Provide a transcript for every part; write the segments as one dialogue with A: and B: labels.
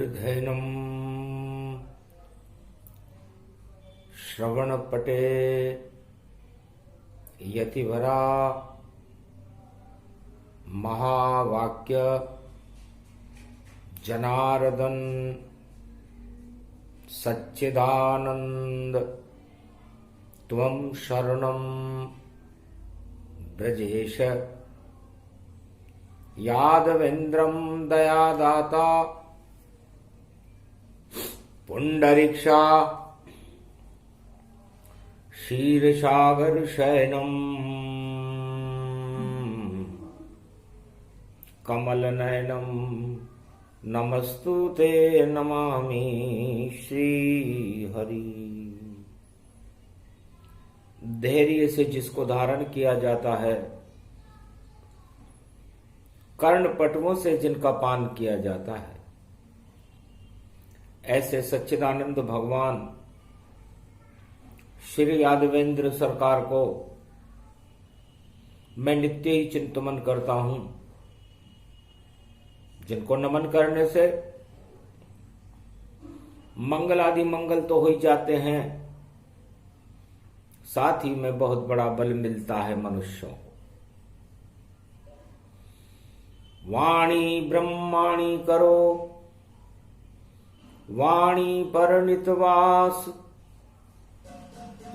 A: निर्धैनम् श्रवणपटे यतिवरा महावाक्य जनार्दन सच्चिदानंद त्वं शरणं ब्रजेश यादवेन्द्रं दयादाता पुंडरीक्षा क्षीरसागर शयनम् कमलनयनम् नमस्तुते नमामि श्रीहरि। धैर्य से जिसको धारण किया जाता है, कर्णपटुओं से जिनका पान किया जाता है, ऐसे सच्चिदानंद भगवान श्री यादवेंद्र सरकार को मैं नित्य ही चिंतन करता हूं, जिनको नमन करने से मंगल आदि मंगल तो हो ही जाते हैं, साथ ही में बहुत बड़ा बल मिलता है मनुष्यों को। वाणी ब्रह्माणी करो वाणी पर नितवास,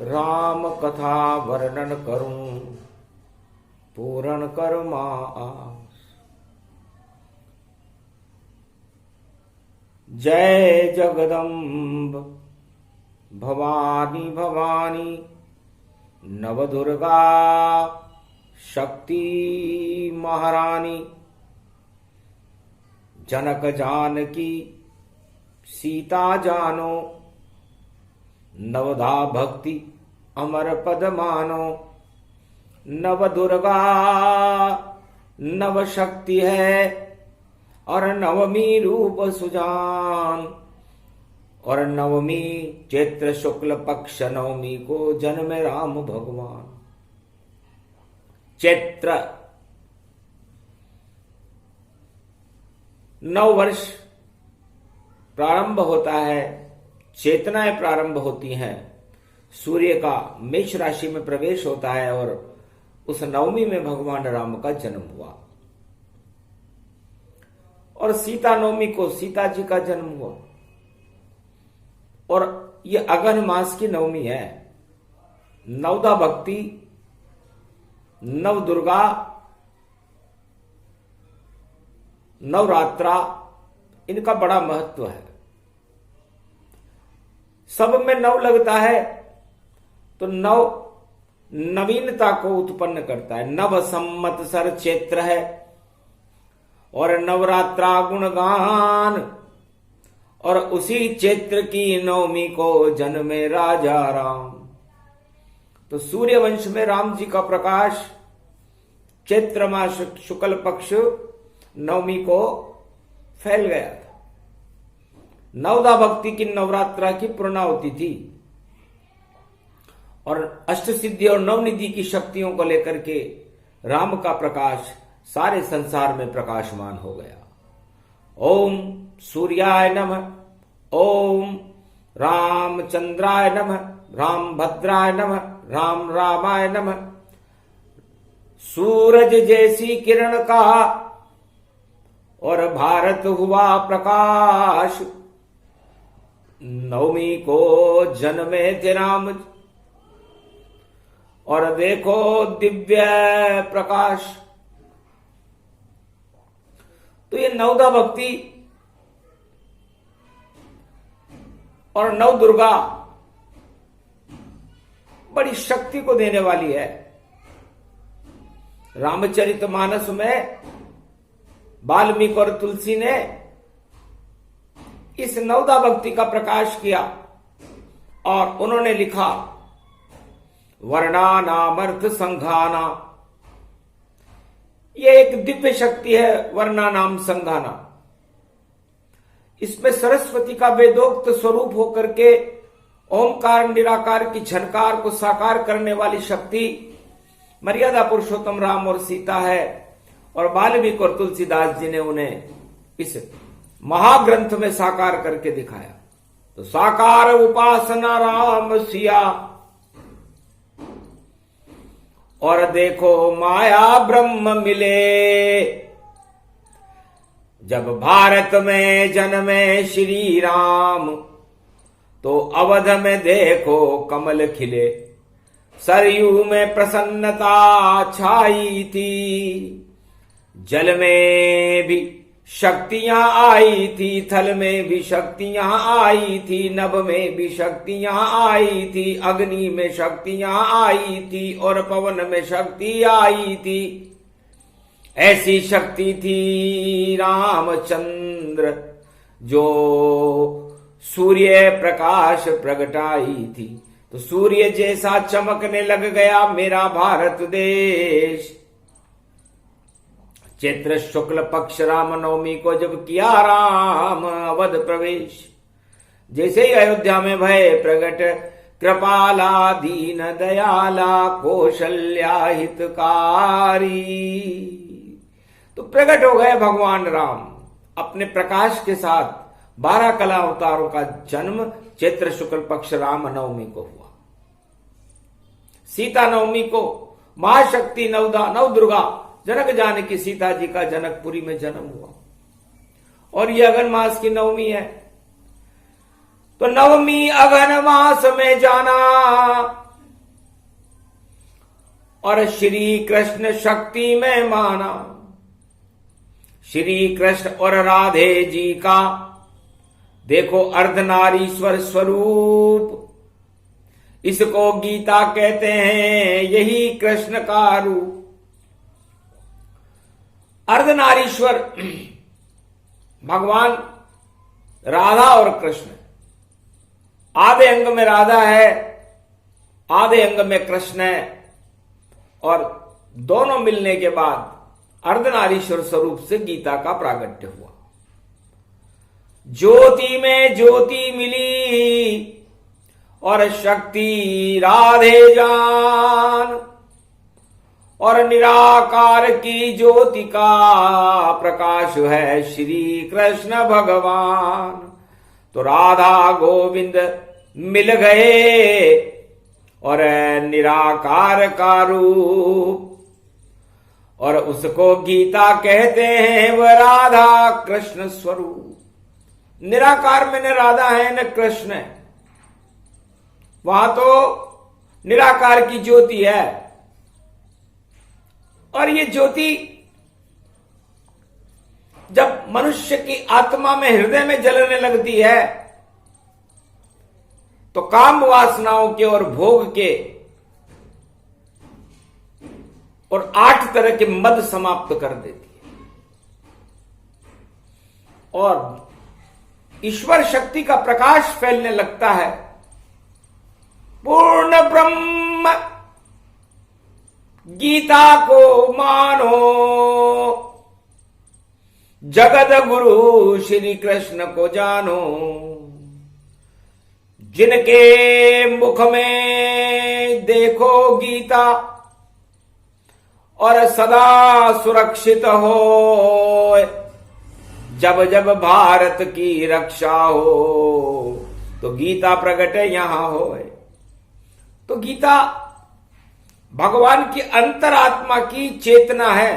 A: राम कथा वर्णन करूं पूर्ण कर्मा आस। जय जगदम्ब भवानी भवानी नवदुर्गा शक्ति महारानी, जनक जानकी सीता जानो, नवधा भक्ति अमर पद मानो। नव दुर्गा नव शक्ति है और नवमी रूप सुजान, और नवमी चैत्र शुक्ल पक्ष नवमी को जन्मे राम भगवान। चैत्र 9 वर्ष प्रारंभ होता है, चेतनाएं प्रारंभ होती हैं, सूर्य का मेष राशि में प्रवेश होता है और उस नवमी में भगवान राम का जन्म हुआ। और सीता नवमी को सीता जी का जन्म हुआ, और ये अगन मास की नवमी है। नवदा भक्ति, नव दुर्गा, नवरात्रा, इनका बड़ा महत्व है। सब में नव लगता है तो नव नवीनता को उत्पन्न करता है। नव संवत्सर चैत्र है और नवरात्रा गुणगान, और उसी चैत्र की नवमी को जन्मे राजा राम। तो सूर्य वंश में राम जी का प्रकाश चैत्र मास शुक्ल पक्ष नवमी को फैल गया था। नवदा भक्ति की नवरात्रा की पूर्णाहुति थी, और अष्ट सिद्धि और नवनिधि की शक्तियों को लेकर के राम का प्रकाश सारे संसार में प्रकाशमान हो गया। ओम सूर्याय नमः, ओम रामचंद्राय नमः, राम भद्राय नमः, राम रामाय नमः। सूरज जैसी किरण का और भारत हुआ प्रकाश, नवमी को जन्मे थे राम, और देखो दिव्य प्रकाश। तो ये नवदा भक्ति और नव दुर्गा बड़ी शक्ति को देने वाली है। रामचरितमानस में वाल्मीकि और तुलसी ने इस नवदा भक्ति का प्रकाश किया, और उन्होंने लिखा वर्णानामर्थ संघाना। ये एक दिव्य शक्ति है वर्णानाम संघाना। इसमें सरस्वती का वेदोक्त स्वरूप होकर के ओमकार निराकार की झनकार को साकार करने वाली शक्ति मर्यादा पुरुषोत्तम राम और सीता है, और वाल्मीकि और तुलसीदास जी ने उन्हें इस महाग्रंथ में साकार करके दिखाया। तो साकार उपासना राम सिया, और देखो माया ब्रह्म मिले। जब भारत में जन्मे श्री राम, तो अवध में देखो कमल खिले। सरयू में प्रसन्नता छाई थी, जल में भी शक्तियां आई थी, थल में भी शक्तियां आई थी, नभ में भी शक्तियां आई थी, अग्नि में शक्तियां आई थी, और पवन में शक्ति आई थी। ऐसी शक्ति थी रामचंद्र, जो सूर्य प्रकाश प्रगटाई थी। तो सूर्य जैसा चमकने लग गया मेरा भारत देश। चैत्र शुक्ल पक्ष रामनवमी को जब किया राम अवध प्रवेश, जैसे ही अयोध्या में भय प्रगट, कृपाला दीन दयाला कौशल्या हितकारी। तो प्रकट हो गए भगवान राम अपने प्रकाश के साथ। 12 कला अवतारों का जन्म चैत्र शुक्ल पक्ष राम नवमी को हुआ। सीता नवमी को महाशक्ति नव दुर्गा जनक जानकी सीता जी का जनकपुरी में जन्म हुआ, और यह अगन मास की नवमी है। तो नवमी अगन मास में जाना, और श्री कृष्ण शक्ति में माना। श्री कृष्ण और राधे जी का देखो अर्धनारीश्वर स्वरूप, इसको गीता कहते हैं, यही कृष्ण का रूप। अर्धनारीश्वर भगवान राधा और कृष्ण, आधे अंग में राधा है, आधे अंग में कृष्ण है, और दोनों मिलने के बाद अर्धनारीश्वर स्वरूप से गीता का प्रागट्य हुआ। ज्योति में ज्योति मिली, और शक्ति राधे जान, और निराकार की ज्योति का प्रकाश है श्री कृष्ण भगवान। तो राधा गोविंद मिल गए, और निराकार का रूप, और उसको गीता कहते हैं वह राधा कृष्ण स्वरूप। निराकार में न राधा है न कृष्ण है, वहां तो निराकार की ज्योति है। और ये ज्योति जब मनुष्य की आत्मा में, हृदय में जलने लगती है, तो काम वासनाओं के और भोग के और 8 तरह के मद समाप्त कर देती है, और ईश्वर शक्ति का प्रकाश फैलने लगता है। पूर्ण ब्रह्म गीता को मानो, जगत गुरु श्री कृष्ण को जानो। जिनके मुख में देखो गीता, और सदा सुरक्षित हो, जब जब भारत की रक्षा हो, तो गीता प्रकट यहां हो। तो गीता भगवान की अंतरात्मा की चेतना है,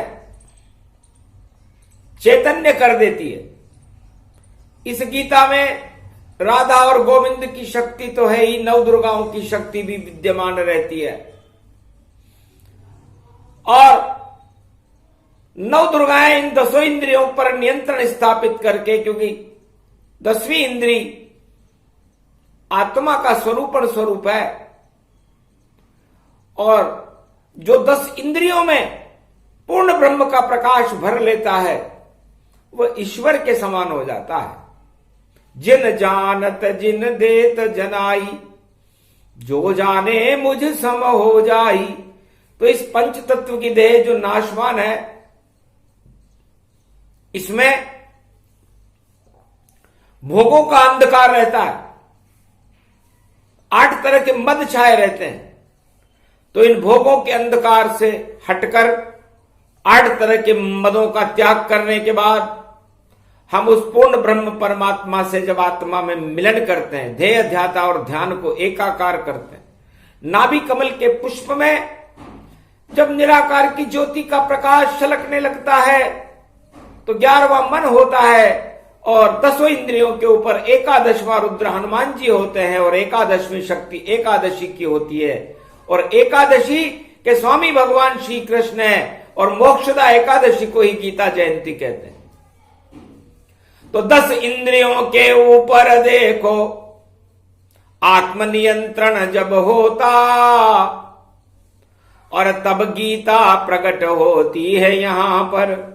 A: चैतन्य कर देती है। इस गीता में राधा और गोविंद की शक्ति तो है ही, 9 दुर्गाओं की शक्ति भी विद्यमान रहती है। और 9 दुर्गाएं इन 10 इंद्रियों पर नियंत्रण स्थापित करके, क्योंकि 10वीं इंद्री आत्मा का स्वरूप है, और जो 10 इंद्रियों में पूर्ण ब्रह्म का प्रकाश भर लेता है, वह ईश्वर के समान हो जाता है। जिन जानत जिन देत जनाई, जो जाने मुझ सम हो जाई। तो इस पंच तत्व की देह जो नाशवान है, इसमें भोगों का अंधकार रहता है, 8 तरह के मद छाए रहते हैं। तो इन भोगों के अंधकार से हटकर 8 तरह के मदों का त्याग करने के बाद हम उस पूर्ण ब्रह्म परमात्मा से जब आत्मा में मिलन करते हैं, ध्येय ध्याता और ध्यान को एकाकार करते हैं, नाभि कमल के पुष्प में जब निराकार की ज्योति का प्रकाश छलकने लगता है तो 11वां मन होता है और 10 इंद्रियों के ऊपर 11वां रुद्र हनुमान जी होते हैं और 11वीं शक्ति एकादशी की होती है। और एकादशी के स्वामी भगवान श्री कृष्ण है और मोक्षदा एकादशी को ही गीता जयंती कहते हैं। तो 10 इंद्रियों के ऊपर देखो आत्मनियंत्रण जब होता और तब गीता प्रकट होती है यहां पर,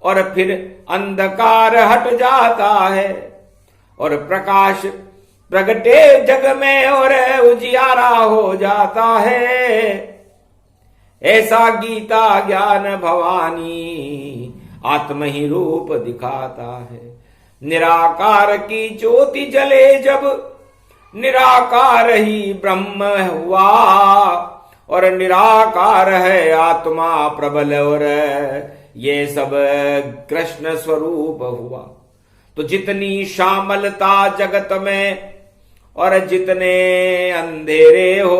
A: और फिर अंधकार हट जाता है और प्रकाश प्रगटे जग में और उजियारा हो जाता है। ऐसा गीता ज्ञान भवानी आत्म ही रूप दिखाता है। निराकार की ज्योति जले जब निराकार ही ब्रह्म हुआ और निराकार है आत्मा प्रबल और ये सब कृष्ण स्वरूप हुआ। तो जितनी शामलता जगत में और जितने अंधेरे हो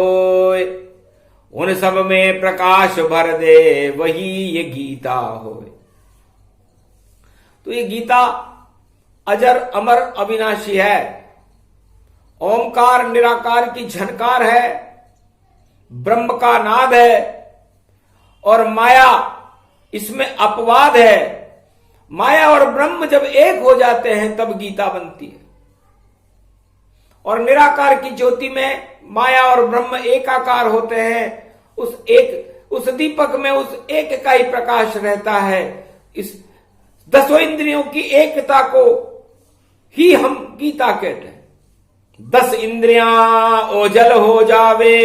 A: उन सब में प्रकाश भर दे, वही ये गीता हो। तो ये गीता अजर अमर अविनाशी है। ओमकार निराकार की झनकार है, ब्रह्म का नाद है और माया इसमें अपवाद है। माया और ब्रह्म जब एक हो जाते हैं तब गीता बनती है। और निराकार की ज्योति में माया और ब्रह्म एकाकार होते हैं। उस दीपक में उस एक का ही प्रकाश रहता है। इस 10 इंद्रियों की एकता को ही हम गीता कहते हैं। 10 इंद्रियां ओझल हो जावे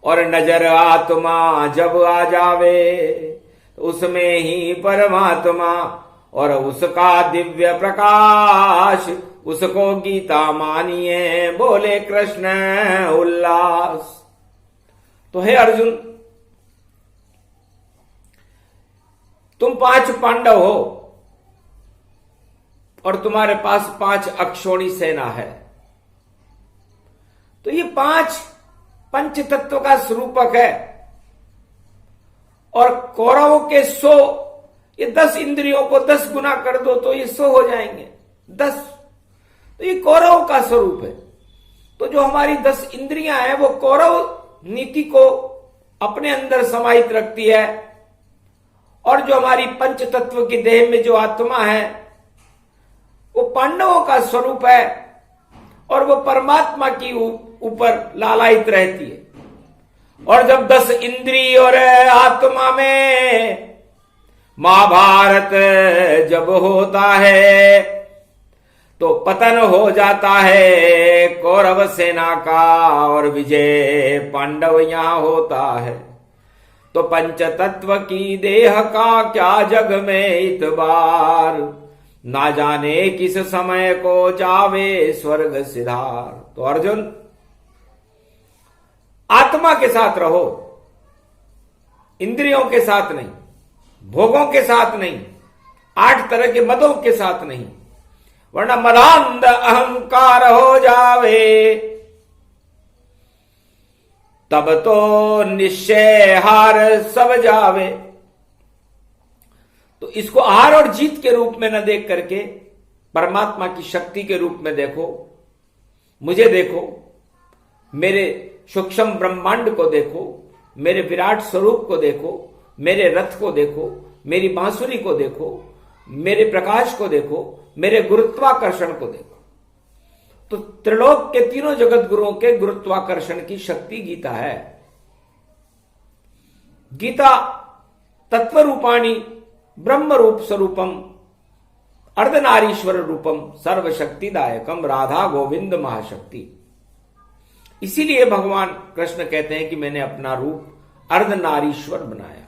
A: और नजर आत्मा जब आ जावे, उसमें ही परमात्मा और उसका दिव्य प्रकाश, उसको गीता मानिए, बोले कृष्ण उल्लास। तो हे अर्जुन, तुम 5 पांडव हो और तुम्हारे पास 5 अक्षौणी सेना है। तो ये 5 पंच तत्व का स्वरूपक है और कौरवों के 100, ये 10 इंद्रियों को 10 गुना कर दो तो ये 100 हो जाएंगे, 10। तो ये कौरव का स्वरूप है। तो जो हमारी 10 इंद्रियां हैं वो कौरव नीति को अपने अंदर समाहित रखती है और जो हमारी पंच तत्व की देह में जो आत्मा है वो पांडवों का स्वरूप है और वो परमात्मा की ऊपर लालायित रहती है। और जब 10 इंद्रिय और आत्मा में महाभारत जब होता है तो पतन हो जाता है कौरव सेना का और विजय पांडव यहां होता है। तो पंच तत्व की देह का क्या जग में इतबार, ना जाने किस समय को जावे स्वर्ग सिधार। तो अर्जुन, आत्मा के साथ रहो, इंद्रियों के साथ नहीं, भोगों के साथ नहीं, 8 तरह के मदों के साथ नहीं, वरना मदांध अहंकार हो जावे, तब तो निश्चय हार सब जावे। तो इसको हार और जीत के रूप में न देख करके परमात्मा की शक्ति के रूप में देखो। मुझे देखो, मेरे सूक्ष्म ब्रह्मांड को देखो, मेरे विराट स्वरूप को देखो, मेरे रथ को देखो, मेरी बांसुरी को देखो, मेरे प्रकाश को देखो, मेरे गुरुत्वाकर्षण को देखो। तो त्रिलोक के तीनों जगत गुरुओं के गुरुत्वाकर्षण की शक्ति गीता है। गीता तत्व रूपाणी ब्रह्म रूप स्वरूपम अर्धनारीश्वर रूपम सर्वशक्तिदायकम राधा गोविंद महाशक्ति। इसीलिए भगवान कृष्ण कहते हैं कि मैंने अपना रूप अर्धनारीश्वर बनाया,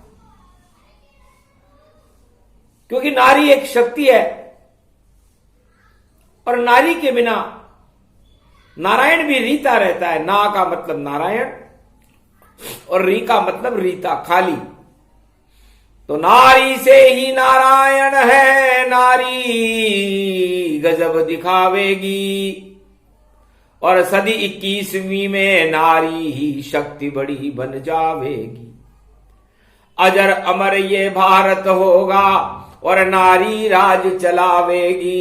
A: क्योंकि नारी एक शक्ति है और नारी के बिना नारायण भी रीता रहता है। ना का मतलब नारायण और री का मतलब रीता, खाली। तो नारी से ही नारायण है, नारायण गजब दिखावेगी। और सदी 21वीं में नारी ही शक्ति बड़ी बन जावेगी। अजर अमर ये भारत होगा और नारी राज चलावेगी।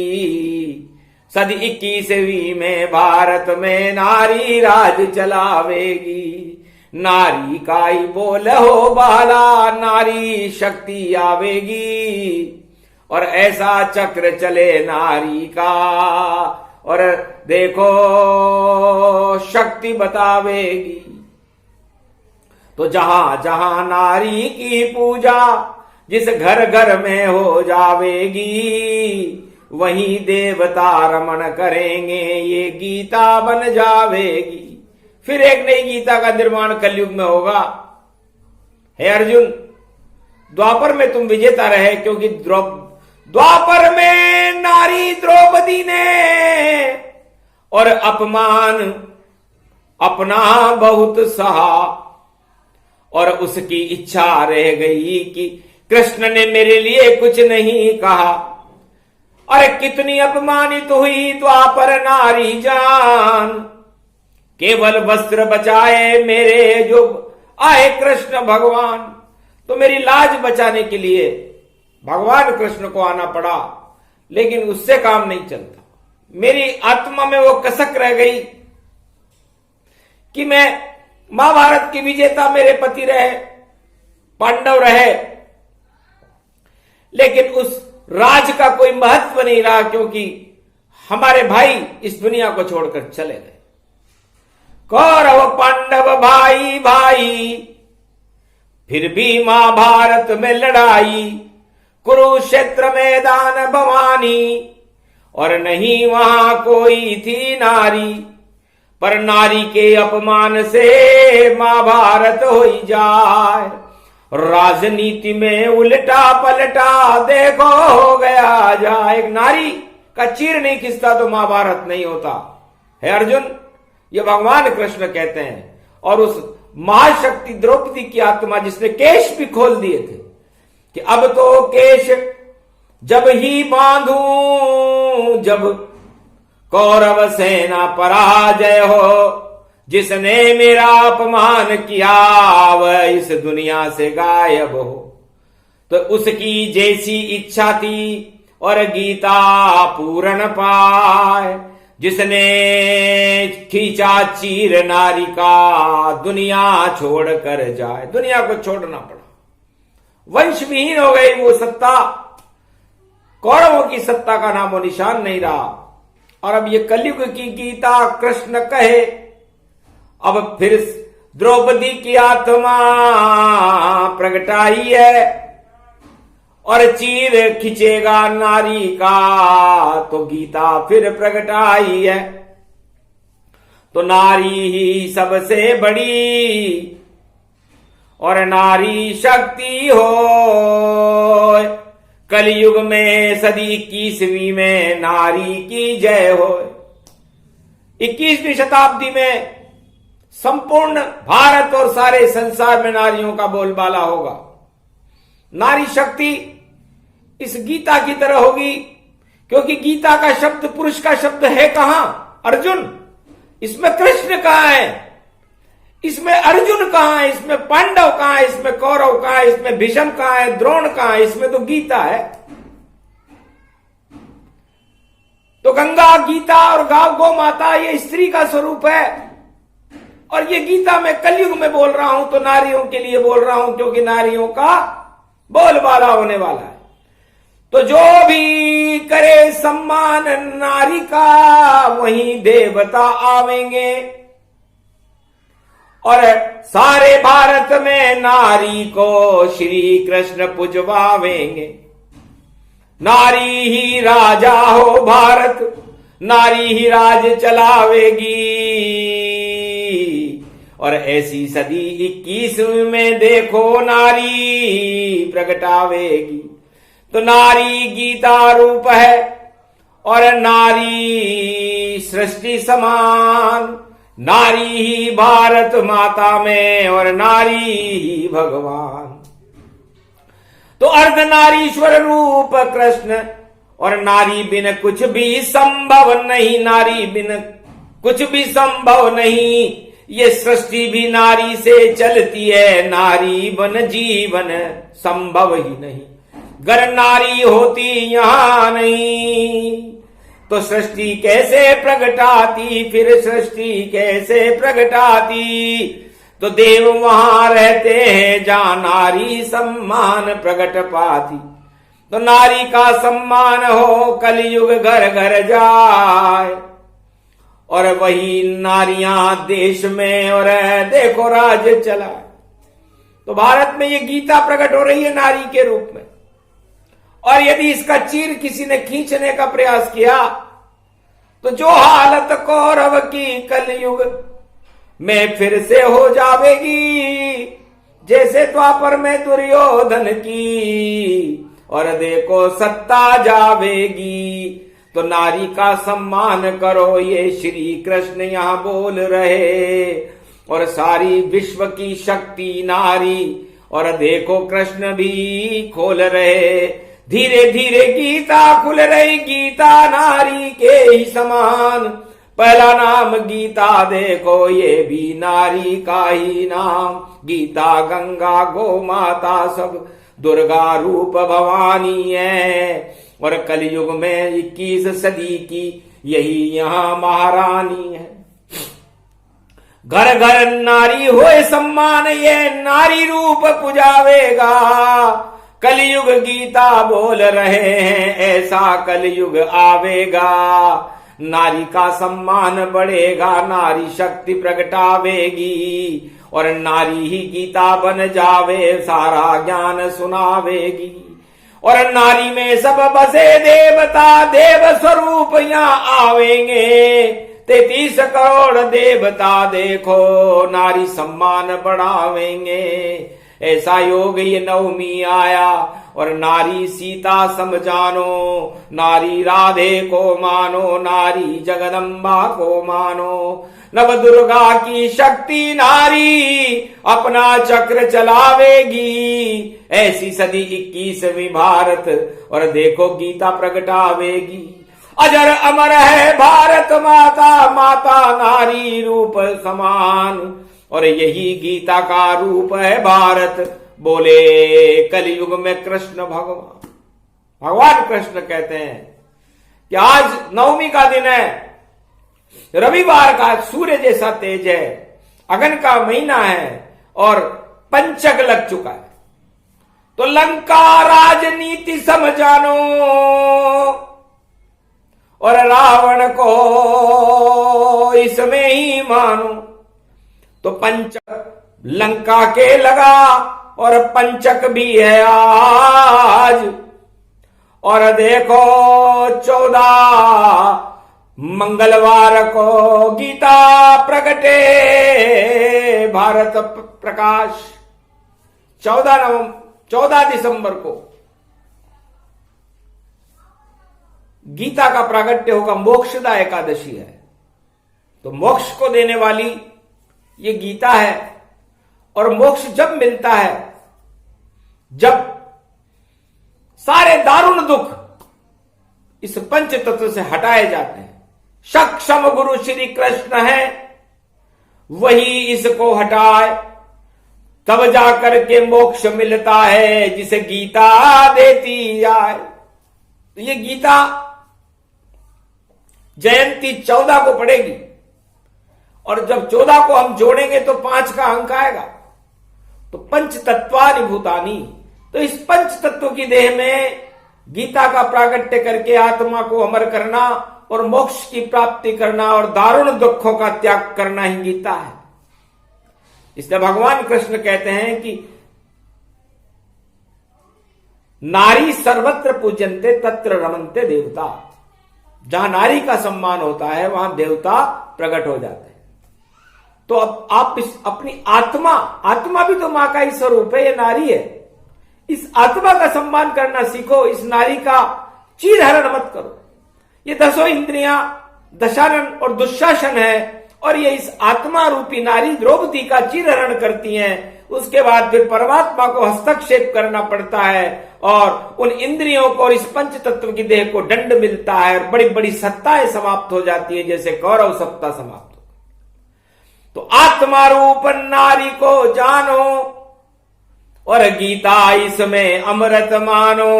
A: सदी 21वीं में भारत में नारी राज चलावेगी। नारी का ही बोल हो बाला, नारी शक्ति आवेगी। और ऐसा चक्र चले नारी का, और देखो शक्ति बतावेगी। तो जहां जहां नारी की पूजा जिस घर घर में हो जावेगी, वहीं देवता रमण करेंगे, ये गीता बन जावेगी। फिर एक नई गीता का निर्माण कलयुग में होगा। हे अर्जुन, द्वापर में तुम विजेता रहे, क्योंकि द्वापर में नारी द्रौपदी ने और अपमान अपना बहुत सहा, और उसकी इच्छा रह गई कि कृष्ण ने मेरे लिए कुछ नहीं कहा। अरे कितनी अपमानित हुई द्वापर नारी जान, केवल वस्त्र बचाए मेरे जो आए कृष्ण भगवान। तो मेरी लाज बचाने के लिए भगवान कृष्ण को आना पड़ा, लेकिन उससे काम नहीं चलता। मेरी आत्मा में वो कसक रह गई कि मैं महाभारत की विजेता मेरे पति रहे, पांडव रहे, लेकिन उस राज का कोई महत्व नहीं रहा, क्योंकि हमारे भाई इस दुनिया को छोड़कर चले गए। कौरव पांडव भाई भाई, फिर भी महाभारत में लड़ाई, कुरुक्षेत्र मैदान भवानी, और नहीं वहां कोई थी नारी। पर नारी के अपमान से महाभारत हो जाए, राजनीति में उल्टा पलटा देखो हो गया जाए। एक नारी का चीर नहीं खिंचता तो महाभारत नहीं होता है अर्जुन, ये भगवान कृष्ण कहते हैं। और उस महाशक्ति द्रौपदी की आत्मा जिसने केश भी खोल दिए थे कि अब तो केश जब ही बांधूं, जब कौरव सेना पराजय हो, जिसने मेरा अपमान किया वह इस दुनिया से गायब हो। तो उसकी जैसी इच्छा थी और गीता पूर्ण पाए, जिसने खींचा चीर नारी का दुनिया छोड़ कर जाए। दुनिया को छोड़ना पड़ा, वंश विहीन हो गई वो सत्ता, कौरवों की सत्ता का नामो निशान नहीं रहा। और अब ये कलयुग की गीता कृष्ण कहे, अब फिर द्रौपदी की आत्मा प्रगटाई है और चीर खिंचेगा नारी का, तो गीता फिर प्रगटाई है। तो नारी ही सबसे बड़ी और नारी शक्ति हो, कलयुग में सदी 21वीं में नारी की जय हो। 21वीं शताब्दी में संपूर्ण भारत और सारे संसार में नारियों का बोलबाला होगा। नारी शक्ति इस गीता की तरह होगी, क्योंकि गीता का शब्द पुरुष का शब्द है कहां अर्जुन, इसमें कृष्ण कहां है, इसमें अर्जुन कहां है, इसमें पांडव कहां है, इसमें कौरव कहां है, इसमें भीष्म कहां है, द्रोण कहां है, इसमें तो गीता है। तो गंगा, गीता और गौ माता ये स्त्री का स्वरूप है। और ये गीता मैं कलयुग में बोल रहा हूं तो नारियों के लिए बोल रहा हूं, क्योंकि नारियों का बोलबाला होने वाला है। तो जो भी करे सम्मान नारी का, वहीं देवता आवेंगे और सारे भारत में नारी को श्री कृष्ण पुजवावेंगे। नारी ही राजा हो भारत, नारी ही राज चलावेगी। और ऐसी सदी 21 में देखो नारी प्रगटावेगी। तो नारी गीता रूप है और नारी सृष्टि समान, नारी ही भारत माता में और नारी ही भगवान। तो अर्धनारीश्वर रूप कृष्ण और नारी बिन कुछ भी संभव नहीं, नारी बिन कुछ भी संभव नहीं, ये सृष्टि भी नारी से चलती है, नारी बन जीवन संभव ही नहीं। गर नारी होती यहां नहीं तो सृष्टि कैसे प्रगटाती, फिर सृष्टि कैसे प्रगटाती। तो देव वहां रहते हैं जहां नारी सम्मान प्रगट पाती। तो नारी का सम्मान हो कलयुग घर घर जाए, और वही नारियां देश में और देखो राज चला। तो भारत में ये गीता प्रकट हो रही है नारी के रूप में, और यदि इसका चीर किसी ने खींचने का प्रयास किया तो जो हालत कौरव की कलयुग में फिर से हो जावेगी, जैसे द्वापर में दुर्योधन की, और देखो सत्ता जावेगी। तो नारी का सम्मान करो, ये श्री कृष्ण यहां बोल रहे, और सारी विश्व की शक्ति नारी, और देखो कृष्ण भी खोल रहे। धीरे धीरे गीता खुल रही, गीता नारी के ही समान। पहला नाम गीता देखो, ये भी नारी का ही नाम। गीता गंगा गो माता सब दुर्गा रूप भवानी है, और कलयुग में 21 सदी की यही यहां महारानी है। घर घर नारी होए सम्मान, ये नारी रूप पुजावेगा। कलयुग गीता बोल रहे हैं, ऐसा कलयुग आवेगा। नारी का सम्मान बढ़ेगा, नारी शक्ति प्रगटावेगी, और नारी ही गीता बन जावे, सारा ज्ञान सुनावेगी। और नारी में सब बसे देवता, देव स्वरूप यहाँ आवेंगे। 33 करोड़ देवता देखो नारी सम्मान बढ़ावेंगे। ऐसा योग ये नवमी आया, और नारी सीता समझानो, नारी राधे को मानो, नारी जगदम्बा को मानो। नव दुर्गा की शक्ति नारी अपना चक्र चलावेगी। ऐसी सदी 21वीं भारत, और देखो गीता प्रगटावेगी। अजर अमर है भारत माता, माता नारी रूप समान, और यही गीता का रूप है भारत। बोले कलयुग में कृष्ण भगवान, भगवान कृष्ण कहते हैं कि आज नवमी का दिन है, रविवार का, सूर्य जैसा तेज है, अगन का महीना है, और पंचक लग चुका है। तो लंका राजनीति समझानो, और रावण को इसमें ही मानो। तो पंचक लंका के लगा, और पंचक भी है आज। और देखो 14 मंगलवार को गीता प्रगटे, भारत प्रकाश 14 दिसंबर को गीता का प्रागट्य होगा। मोक्षदा एकादशी है, तो मोक्ष को देने वाली ये गीता है। और मोक्ष जब मिलता है जब सारे दारुण दुख इस पंच तत्व से हटाए जाते हैं। सक्षम गुरु श्री कृष्ण है, वही इसको हटाए, तब जाकर के मोक्ष मिलता है, जिसे गीता देती जाए। तो ये गीता जयंती 14 को पड़ेगी, और जब 14 को हम जोड़ेंगे तो 5 का अंक आएगा। तो पंच तत्वानि भूतानि, तो इस पंच तत्व की देह में गीता का प्रागट्य करके आत्मा को अमर करना, और मोक्ष की प्राप्ति करना, और दारुण दुखों का त्याग करना ही गीता है। इसलिए भगवान कृष्ण कहते हैं कि नारी सर्वत्र पूजन्ते तत्र रमन्ते देवता। जहां नारी का सम्मान होता है वहां देवता प्रकट हो जाते हैं। तो अब आप अपनी आत्मा भी तो मां का ही स्वरूप है, ये नारी है। इस आत्मा का सम्मान करना सीखो, इस नारी का चीरहरण मत करो। ये 10 इंद्रियां दशानन और दुशासन है, और ये इस आत्मा रूपी नारी द्रौपदी का चीरहरण करती हैं, उसके बाद फिर परमात्मा को हस्तक्षेप करना पड़ता है और उन इंद्रियों को और इस पंच तत्व की देह को दंड मिलता है और बड़ी बड़ी सत्ताएं समाप्त हो जाती है, जैसे कौरव सत्ता समाप्त हो। तो आत्मा रूप नारी को जानो और गीता इसमें अमृत मानो,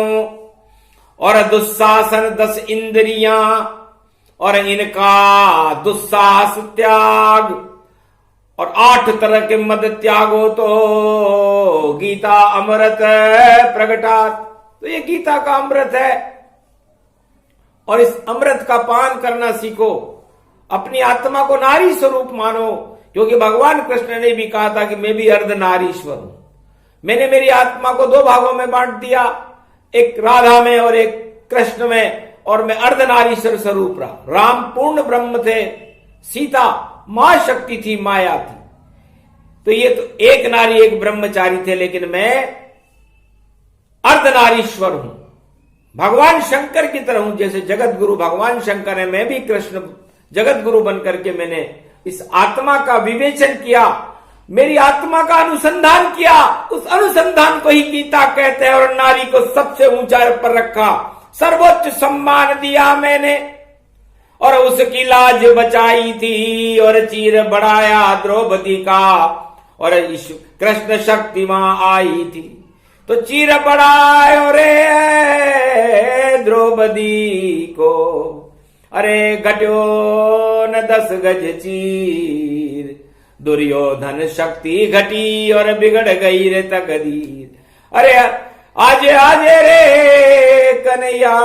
A: और दुस्शासन 10 इंद्रियां और इनका दुस्साहस त्याग, और 8 तरह के मद त्यागो तो गीता अमृत प्रगटात। तो ये गीता का अमृत है और इस अमृत का पान करना सीखो। अपनी आत्मा को नारी स्वरूप मानो, क्योंकि भगवान कृष्ण ने भी कहा था कि मैं भी अर्धनारीश्वर हूं। मैंने मेरी आत्मा को 2 भागों में बांट दिया, एक राधा में और एक कृष्ण में, और मैं अर्धनारीश्वर स्वरूप रहा। राम पूर्ण ब्रह्म थे, सीता मां शक्ति थी, माया थी। तो ये तो एक नारी एक ब्रह्मचारी थे, लेकिन मैं अर्धनारीश्वर हूं, भगवान शंकर की तरह हूं। जैसे जगत गुरु भगवान शंकर है, मैं भी कृष्ण जगत गुरु बनकर के मैंने इस आत्मा का विवेचन किया, मेरी आत्मा का अनुसंधान किया, उस अनुसंधान को ही गीता कहते हैं। और नारी को सबसे ऊंचाई पर रखा, सर्वोच्च सम्मान दिया मैंने, और उसकी लाज बचाई थी और चीर बढ़ाया द्रौपदी का, और कृष्ण शक्ति वहां आई थी तो चीर बढ़ाए रे द्रौपदी को। अरे घट्यो न 10 गज चीर, दुर्योधन शक्ति घटी और बिगड़ गई रे तकदीर। अरे आज आज रे कन्हैया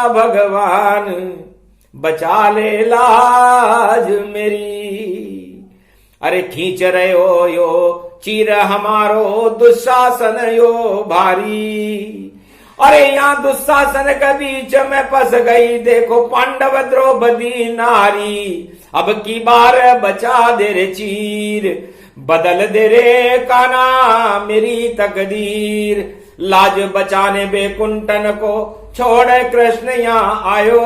A: भगवान, बचा ले लाज मेरी। अरे खींच रहे हो यो चीर हमारो दुशासन यो भारी। अरे यहां दुशासन के बीच में फंस गई, देखो पांडव द्रौपदी नारी। अब की बार बचा दे रे चीर, बदल दे रे काना मेरी तकदीर। लाज बचाने बेकुंठन को छोड़ कृष्ण यहाँ आयो।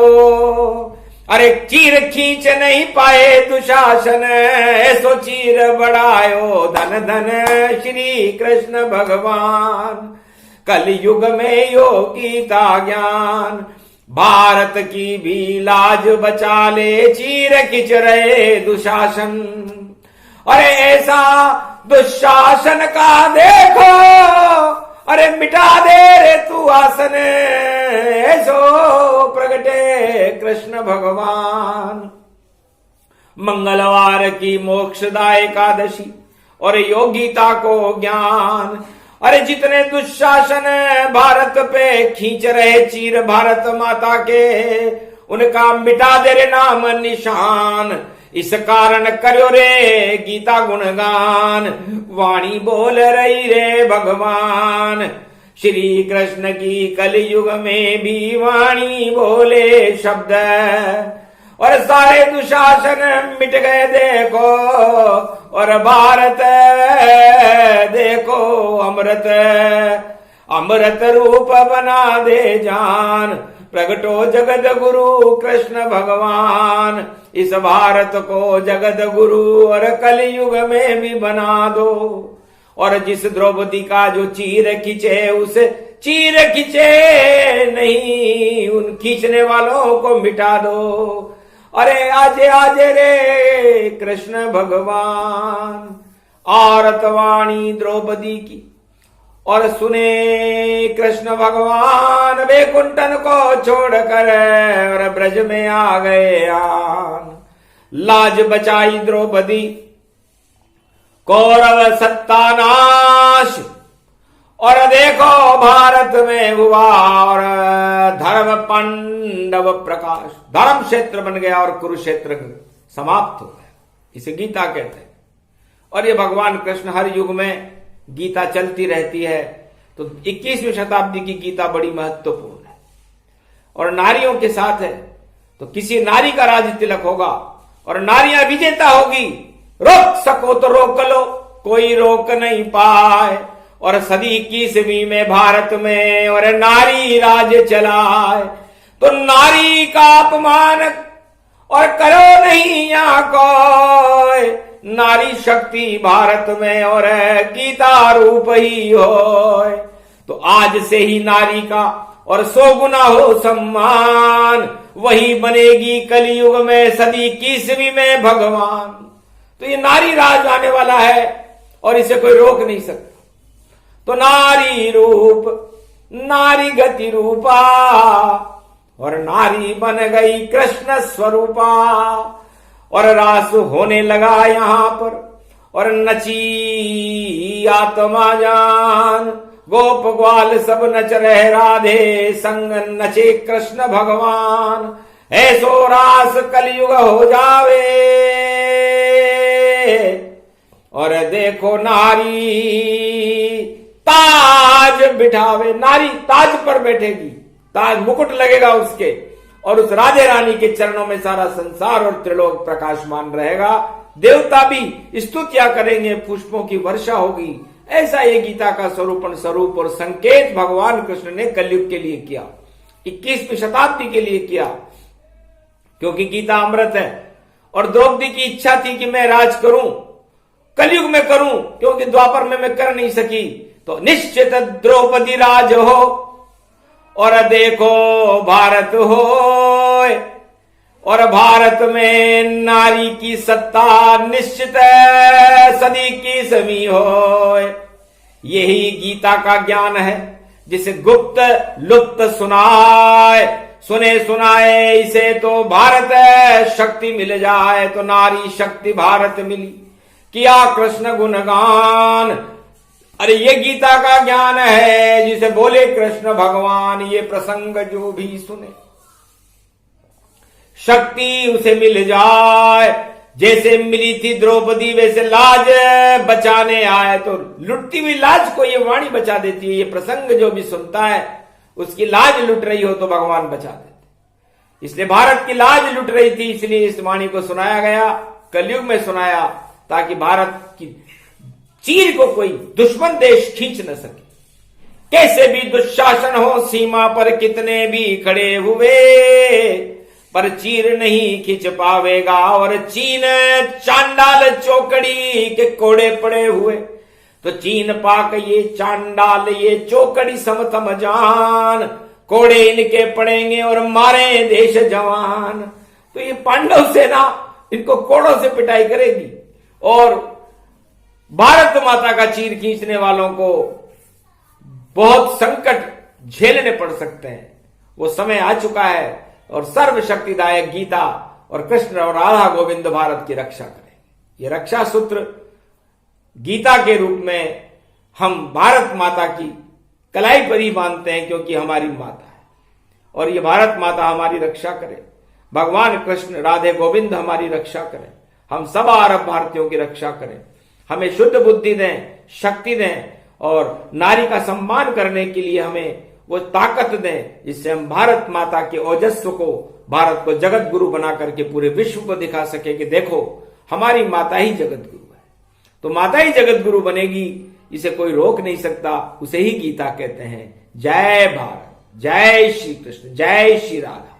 A: अरे चीर खींच नहीं पाए दुशासन, ऐसो चीर बढ़ायो धन धन श्री कृष्ण भगवान। कलयुग में योगीता ज्ञान, भारत की भी लाज बचा ले, चीर खींच रहे दुशासन। अरे ऐसा दुशासन का देखो, अरे मिटा दे रे तू आसन, ऐसो प्रगटे कृष्ण भगवान। मंगलवार की मोक्षदा एकादशी और योगिता को ज्ञान। अरे जितने दुशासन भारत पे खींच रहे चीर भारत माता के, उनका मिटा दे रे नाम निशान। इस कारण करो रे गीता गुणगान, वाणी बोल रही रे भगवान। श्री कृष्ण की कलयुग में भी वाणी बोले शब्द, और सारे दुशासन मिट गए देखो, और भारत देखो अमृत अमृत रूप बना दे जान। प्रगटो जगत गुरु कृष्ण भगवान, इस भारत को जगत गुरु और कलयुग में भी बना दो। और जिस द्रौपदी का जो चीर खींचे, उस चीर खींचे नहीं, उन खींचने वालों को मिटा दो। अरे आजे आजे रे कृष्ण भगवान। आरत वाणी द्रौपदी की और सुने कृष्ण भगवान, वैकुंठन को छोड़कर और ब्रज में आ गए आन। लाज बचाई द्रौपदी, कौरव सत्तानाश, और देखो भारत में हुआ और धर्म पांडव प्रकाश। धर्म क्षेत्र बन गया और कुरुक्षेत्र समाप्त हो गया। इसे गीता कहते हैं। और ये भगवान कृष्ण हर युग में गीता चलती रहती है। तो 21वीं शताब्दी की गीता बड़ी महत्वपूर्ण है और नारियों के साथ है। तो किसी नारी का राज तिलक होगा और नारियां विजेता होगी। रोक सको तो रोक लो, कोई रोक नहीं पाए। और सदी 21वीं में भारत में और नारी राज चलाए, तो नारी का अपमान और करो नहीं यहाँ कोई। नारी शक्ति भारत में और गीता रूप ही हो। तो आज से ही नारी का और 100 गुना हो सम्मान, वही बनेगी कलयुग में सदी 21वीं में भगवान। तो ये नारी राज आने वाला है और इसे कोई रोक नहीं सकता। तो नारी रूप नारी गति रूपा और नारी बन गई कृष्ण स्वरूपा। और रास होने लगा यहां पर और नची आत्मा जान, गोप ग्वाल सब नच रहे राधे संग नचे कृष्ण भगवान। ऐसो रास कलयुग हो जावे और देखो नारी ताज बिठावे। नारी ताज पर बैठेगी, ताज मुकुट लगेगा उसके और उस राधे रानी के चरणों में सारा संसार और त्रिलोक प्रकाशमान रहेगा। देवता भी स्तुतियां करेंगे, पुष्पों की वर्षा होगी। ऐसा ये गीता का स्वरूप और संकेत भगवान कृष्ण ने कलयुग के लिए किया, 21वीं शताब्दी के लिए किया, क्योंकि गीता अमृत है। और द्रौपदी की इच्छा थी कि मैं राज करूं, कलयुग में करूं, क्योंकि द्वापर में मैं कर नहीं सकी। तो निश्चित द्रौपदी राज हो और देखो भारत हो और भारत में नारी की सत्ता निश्चित सदी की समी हो। यही गीता का ज्ञान है जिसे गुप्त लुप्त सुने सुनाए इसे तो भारत शक्ति मिल जाए। तो नारी शक्ति भारत मिली, किया कृष्ण गुणगान। अरे ये गीता का ज्ञान है जिसे बोले कृष्ण भगवान। ये प्रसंग जो भी सुने शक्ति उसे मिल जाए। जैसे मिली थी द्रौपदी वैसे लाज बचाने आए। तो लुटती हुई लाज को ये वाणी बचा देती है। ये प्रसंग जो भी सुनता है उसकी लाज लुट रही हो तो भगवान बचा देते। इसलिए भारत की लाज लुट रही थी, इसलिए इस वाणी को सुनाया गया, कलयुग में सुनाया, ताकि भारत की चीर को कोई दुश्मन देश खींच न सके। कैसे भी दुशासन हो सीमा पर कितने भी खड़े हुए, पर चीर नहीं खींच पावेगा। और चीन चांडाल चौकड़ी के कोड़े पड़े हुए। तो चीन पाक ये चांडाल ये चौकड़ी समतम जान, कोड़े इनके पड़ेंगे और मारे देश जवान। तो ये पांडव सेना इनको कोड़ों से पिटाई करेगी और भारत माता का चीर खींचने वालों को बहुत संकट झेलने पड़ सकते हैं। वो समय आ चुका है और सर्वशक्तिदायक गीता और कृष्ण और राधा गोविंद भारत की रक्षा करें। ये रक्षा सूत्र गीता के रूप में हम भारत माता की कलाई पर ही बांधते हैं, क्योंकि हमारी माता है और ये भारत माता हमारी रक्षा करे। भगवान कृष्ण राधे गोविंद हमारी रक्षा करें। हम सब अरब भारतीयों की रक्षा करें। हमें शुद्ध बुद्धि दें, शक्ति दें और नारी का सम्मान करने के लिए हमें वो ताकत दें जिससे हम भारत माता के ओजस्व को, भारत को जगत गुरु बना करके पूरे विश्व को दिखा सके कि देखो हमारी माता ही जगत गुरु है। तो माता ही जगत गुरु बनेगी, इसे कोई रोक नहीं सकता। उसे ही गीता कहते हैं। जय भारत, जय श्री कृष्ण, जय श्री राधा।